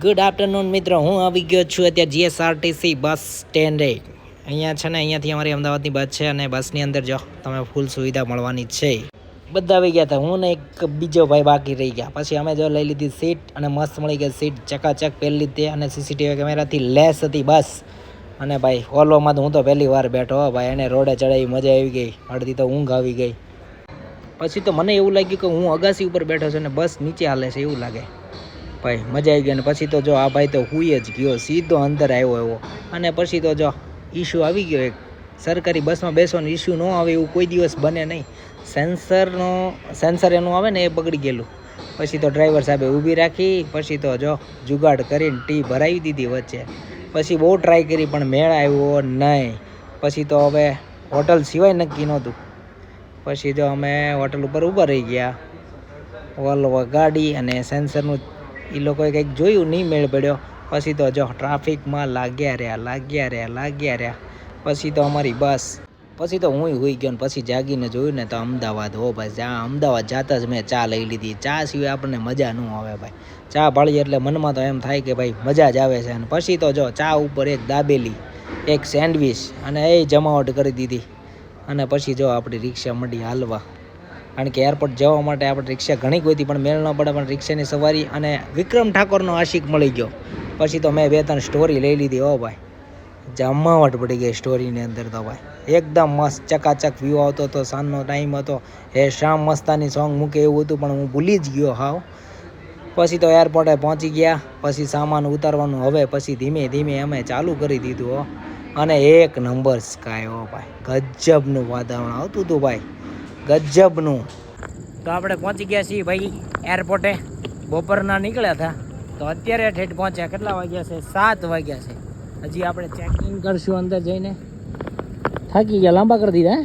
Good afternoon મિત્રો, હું આવી ગયો છું અત્યારે જીએસઆરટીસી બસ સ્ટેન્ડે. અહીંયા છે ને, અહીંયાથી અમારી અમદાવાદની બસ છે અને બસની અંદર જો તમે ફૂલ સુવિધા મળવાની છે. બધા આવી ગયા હતા, હું ને એક બીજો ભાઈ બાકી રહી ગયા. પછી અમે જો લઈ લીધી સીટ અને મસ્ત મળી ગઈ સીટ, ચકાચક પહેરી લીધી અને સીસીટીવી કેમેરાથી લેસ હતી બસ. અને ભાઈ ઓલોમાં તો હું તો પહેલી વાર બેઠો ભાઈ, એને રોડે ચડાવી મજા આવી ગઈ, અડધી તો ઊંઘ આવી ગઈ. પછી તો મને એવું લાગ્યું કે હું અગાસી ઉપર બેઠો છું અને બસ નીચે હાલે છે એવું લાગે ભાઈ, મજા આવી ગઈ. અને પછી તો જો આ ભાઈ તો હુઈ જ ગયો, સીધો અંદર આવ્યો એવો. અને પછી તો જો ઇશ્યુ આવી ગયો એક, સરકારી બસમાં બેસવાનો ઇશ્યુ ન આવે એવું કોઈ દિવસ બને નહીં. સેન્સર એનું આવે ને એ બગડી ગયેલું. પછી તો ડ્રાઈવર સાહેબે ઊભી રાખી, પછી તો જો જુગાડ કરીને ટી ભરાવી દીધી વચ્ચે. પછી બહુ ટ્રાય કરી પણ મેળ આવ્યો નહીં. પછી તો હવે હોટલ સિવાય નક્કી નહોતું. પછી તો અમે હોટલ ઉપર ઊભા રહી ગયા, વોલ્વો ગાડી અને સેન્સરનું એ લોકોએ કંઈક જોયું, નહીં મેળ પડ્યો. પછી તો જો ટ્રાફિકમાં લાગ્યા રહ્યા. પછી તો અમારી બસ, પછી તો હું હોઈ ગયો ને પછી જાગીને જોયું ને તો અમદાવાદ. હો ભાઈ, જ્યાં અમદાવાદ જાતા જ મેં ચા લઈ લીધી. ચા સિવાય આપણને મજા ન આવે ભાઈ. ચા ભાળીએ એટલે મનમાં તો એમ થાય કે ભાઈ મજા જ આવે છે. અને પછી તો જો ચા ઉપર એક દાબેલી, એક સેન્ડવિચ અને એ જમાવટ કરી દીધી. અને પછી જો આપણી રિક્ષા મંડી હાલવા, કારણ કે એરપોર્ટ જવા માટે આપણે રિક્ષા ઘણી ગોતી પણ મેળ ન પડે. પણ રિક્ષાની સવારી અને વિક્રમ ઠાકોરનો આશિક મળી ગયો. પછી તો મેં 2-3 સ્ટોરી લઈ લીધી. હો ભાઈ, જમાવટ પડી ગઈ સ્ટોરીની અંદર તો ભાઈ. એકદમ મસ્ત ચકાચક વ્યૂ આવતો હતો, સાંજનો ટાઈમ હતો. હે શામ મસ્તાની સોંગ મૂકે એવું હતું પણ હું ભૂલી જ ગયો હાવ. પછી તો એરપોર્ટે પહોંચી ગયા. પછી સામાન ઉતારવાનું હવે પછી ધીમે ધીમે અમે ચાલુ કરી દીધું. હો, અને એક નંબર સ્કાય. હો ભાઈ, ગજબનું વાતાવરણ આવતું હતું ભાઈ, ગજબનું. તો આપણે પહોંચી ગયા છીએ ભાઈ એરપોર્ટે. બપોરના નીકળ્યા હતા તો અત્યારે ઠેઠ પહોંચ્યા. કેટલા વાગ્યા છે? 7 વાગ્યા છે. હજી આપણે ચેકિંગ કરશું અંદર જઈને. થાકી ગયા, લાંબા કરી દીધા.